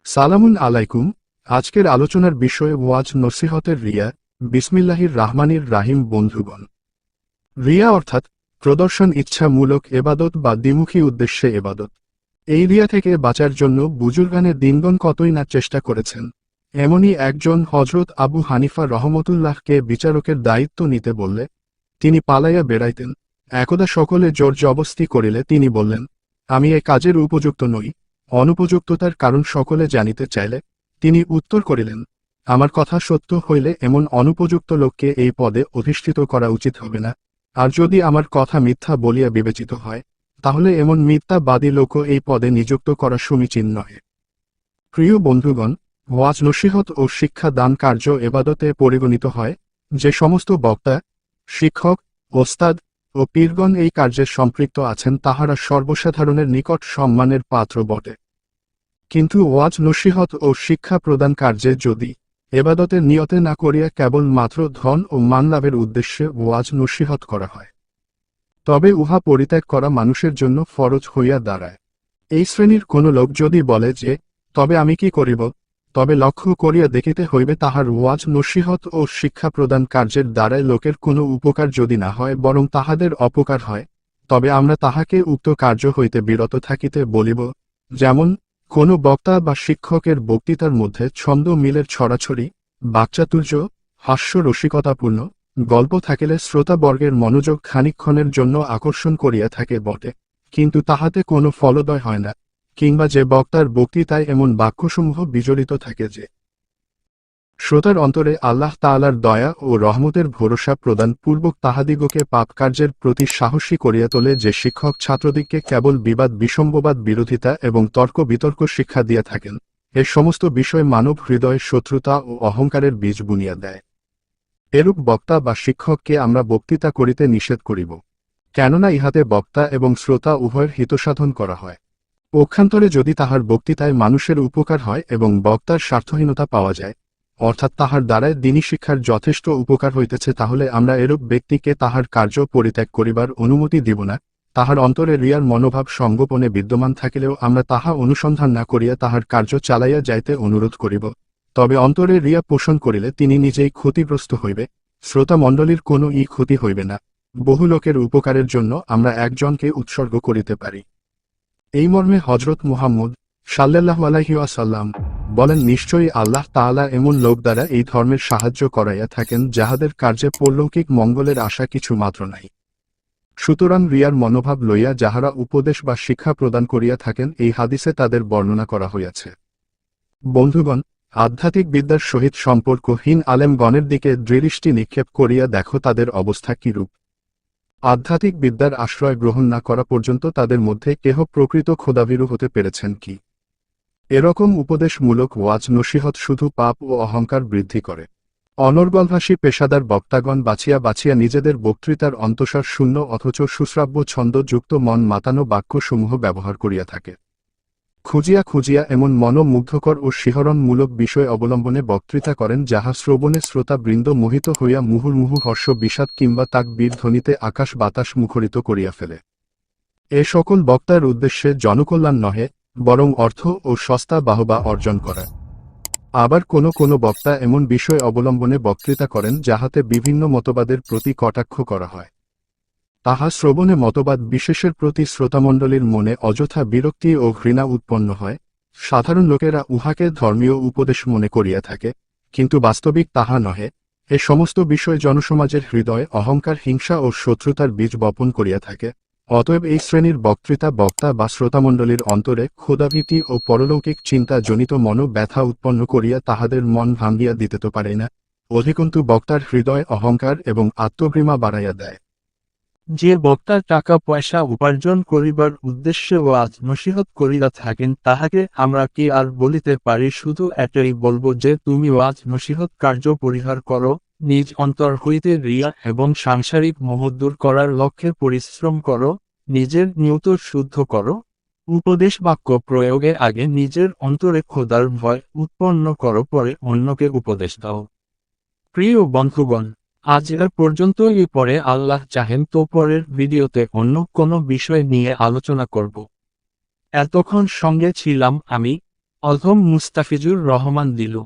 সালামুন আলাইকুম। আজকের আলোচনার বিষয় ওয়াজ নসিহতের রিয়া। বিসমিল্লাহির রাহমানির রাহিম। বন্ধুগণ, রিয়া অর্থাৎ প্রদর্শন ইচ্ছামূলক এবাদত বা দ্বিমুখী উদ্দেশ্যে এবাদত। এই রিয়া থেকে বাঁচার জন্য বুজুর্গানে দিনগণ কতই না চেষ্টা করেছেন। এমনই একজন হজরত আবু হানিফা রহমতুল্লাহকে বিচারকের দায়িত্ব নিতে বললে তিনি পালাইয়া বেড়াইতেন। একদা সকলে জোর জবস্তি করিলে তিনি বললেন, আমি এ কাজের উপযুক্ত নই। অনুপযুক্ততার কারণ সকলে জানিতে চাইলে তিনি উত্তর করিলেন, আমার কথা সত্য হইলে এমন অনুপযুক্ত লোককে এই পদে অধিষ্ঠিত করা উচিত হবে না, আর যদি আমার কথা মিথ্যা বলিয়া বিবেচিত হয় তাহলে এমন মিথ্যাবাদী লোকও এই পদে নিযুক্ত করা সমীচীন নহে। প্রিয় বন্ধুগণ, ওয়াজ নসিহত ও শিক্ষা দান কার্য এবাদতে পরিগণিত হয়। যে সমস্ত বক্তা, শিক্ষক, ওস্তাদ ও পীরগণ এই কার্যে সম্পৃক্ত আছেন তাহারা সর্বসাধারণের নিকট সম্মানের পাত্র বটে। কিন্তু ওয়াজ নসিহত ও শিক্ষা প্রদান কার্যে যদি এবাদতের নিয়তে না করিয়া কেবল মাত্র ধন ও মান লাভের উদ্দেশ্যে ওয়াজ নসিহত করা হয়, তবে উহা পরিত্যাগ করা মানুষের জন্য ফরজ হইয়া দাঁড়ায়। এই শ্রেণীর কোন লোক যদি বলে যে, তবে আমি কি করিব, তবে লক্ষ্য করিয়া দেখিতে হইবে তাহার ওয়াজ নসিহত ও শিক্ষা প্রদান কার্যের দ্বারায় লোকের কোনো উপকার যদি না হয় বরং তাহাদের অপকার হয়, তবে আমরা তাহাকে উক্ত কার্য হইতে বিরত থাকিতে বলিব। যেমন, কোনো বক্তা বা শিক্ষকের বক্তৃতার মধ্যে ছন্দ মিলের ছড়াছড়ি, বাকচাতুর্য, হাস্য রসিকতাপূর্ণ গল্প থাকিলে শ্রোতাবর্গের মনোযোগ খানিকক্ষণের জন্য আকর্ষণ করিয়া থাকে বটে, কিন্তু তাহাতে কোনো ফলোদয় হয় না। কিংবা যে বক্তার বক্তৃতায় এমন বাক্যসমূহ বিজড়িত থাকে যে শ্রোতার অন্তরে আল্লাহ তাআলার দয়া ও রহমতের ভরসা প্রদান পূর্বক তাহাদিগকে পাপ কার্যের প্রতি সাহসী করিয়া তোলে, যে শিক্ষক ছাত্রদিগকে কেবল বিবাদ বিসম্ববাদ বিরোধিতা এবং তর্ক বিতর্ক শিক্ষা দিয়া থাকেন, এ সমস্ত বিষয় মানব হৃদয়ে শত্রুতা ও অহংকারের বীজ বুনিয়া দেয়। এরূপ বক্তা বা শিক্ষককে আমরা বক্তৃতা করিতে নিষেধ করিব, কেননা ইহাতে বক্তা এবং শ্রোতা উভয়ের হিতসাধন করা হয়। পক্ষান্তরে যদি তাহার বক্তৃতায় মানুষের উপকার হয় এবং বক্তার স্বার্থহীনতা পাওয়া যায়, অর্থাৎ তাহার দ্বারায় দ্বীনি শিক্ষার যথেষ্ট উপকার হইতেছে, তাহলে আমরা এরূপ ব্যক্তিকে তাহার কার্য পরিত্যাগ করিবার অনুমতি দিব না। তাহার অন্তরে রিয়ার মনোভাব সঙ্গোপনে বিদ্যমান থাকিলেও আমরা তাহা অনুসন্ধান না করিয়া তাহার কার্য চালাইয়া যাইতে অনুরোধ করিব। তবে অন্তরে রিয়া পোষণ করিলে তিনি নিজেই ক্ষতিগ্রস্ত হইবে, শ্রোতা মণ্ডলীর কোনো ক্ষতি হইবে না। বহু লোকের উপকারের জন্য আমরা একজনকে উৎসর্গ করিতে পারি। এই মর্মে হজরত মুহাম্মদ সাল্লাল্লাহু আলাইহি ওয়াসাল্লাম বলেন, নিশ্চয়ই আল্লাহ তাআলা এমন লোক দ্বারা এই ধর্মের সাহায্য করাইয়া থাকেন যাহাদের কার্যে পরলৌকিক মঙ্গলের আশা কিছু মাত্র নাই। সুতরাং রিয়ার মনোভাব লইয়া যাহারা উপদেশ বা শিক্ষা প্রদান করিয়া থাকেন, এই হাদিসে তাদের বর্ণনা করা হইয়াছে। বন্ধুগণ, আধ্যাত্মিক বিদ্যার সহিত সম্পর্কহীন আলেমগণের দিকে দৃষ্টি নিক্ষেপ করিয়া দেখো তাদের অবস্থা কিরূপ। আধ্যাত্মিক বিদ্যার আশ্রয় গ্রহণ না করা পর্যন্ত তাদের মধ্যে কেহ প্রকৃত খোদাভীরু হতে পেরেছেন কি? এরকম উপদেশমূলক ওয়াজ নসিহত শুধু পাপ ও অহংকার বৃদ্ধি করে। অনর্গলভাষী পেশাদার বক্তাগণ বাছিয়া বাছিয়া নিজেদের বক্তৃতার অন্তঃসার শূন্য অথচ সুশ্রাব্য ছন্দযুক্ত মন মাতানো বাক্যসমূহ ব্যবহার করিয়া থাকে। খুঁজিয়া খুঁজিয়া এমন মনোমুগ্ধকর ও শিহরণমূলক বিষয় অবলম্বনে বক্তৃতা করেন যাহা শ্রবণে শ্রোতাবৃন্দ মোহিত হইয়া মুহুর্মুহু হর্ষ বিষাদ কিংবা তাকবীর ধ্বনিতে আকাশ বাতাস মুখরিত করিয়া ফেলে। এ সকল বক্তার উদ্দেশ্যে জনকল্যাণ নহে, বরং অর্থ ও সস্তা বাহবা অর্জন করা। আবার কোনো কোনো বক্তা এমন বিষয় অবলম্বনে বক্তৃতা করেন যাহাতে বিভিন্ন মতবাদের প্রতি কটাক্ষ করা হয়। তাহা শ্রবণে মতবাদ বিশেষের প্রতি শ্রোতামণ্ডলীর মনে অযথা বিরক্তি ও ঘৃণা উৎপন্ন হয়। সাধারণ লোকেরা উহাকে ধর্মীয় উপদেশ মনে করিয়া থাকে, কিন্তু বাস্তবিক তাহা নহে। এ সমস্ত বিষয় জনসমাজের হৃদয়ে অহংকার, হিংসা ও শত্রুতার বীজ বপন করিয়া থাকে। অতএব এই শ্রেণীর বক্তা বা শ্রোতামণ্ডলীর অন্তরে ক্ষুধাভীতি ও পরলৌকিক চিন্তা জনিত মনোব্যথা উৎপন্ন করিয়া তাহাদের মন ভাঙ্গিয়া দিতে তো পারে না, অধিকন্তু বক্তার হৃদয় অহংকার এবং আত্মঘৃণা বাড়াইয়া দেয়। যে বক্তা টাকা পয়সা উপার্জন করিবার উদ্দেশ্যে ওয়াজ নসিহত করিয়া থাকেন, তাহাকে আমরা কি আর বলিতে পারি? শুধু এটাই বলব যে তুমি ওয়াজ নসিহত কার্য পরিহার করো, নিজ অন্তর হইতে রিয়া এবং সাংসারিক মোহ দূর করার লক্ষ্যে পরিশ্রম করো, নিজের নিয়ত শুদ্ধ করো, উপদেশ বাক্য প্রয়োগে আগে নিজের অন্তরে খোদার ভয় উৎপন্ন করো, পরে অন্যকে উপদেশ দাও। প্রিয় বন্ধুগণ, আজ এর পর্যন্তই। পরে আল্লাহ চাহেন তো পরের ভিডিওতে অন্য কোনো বিষয় নিয়ে আলোচনা করব। এতক্ষণ সঙ্গে ছিলাম আমি, অধম মুস্তাফিজুর রহমান দিলু।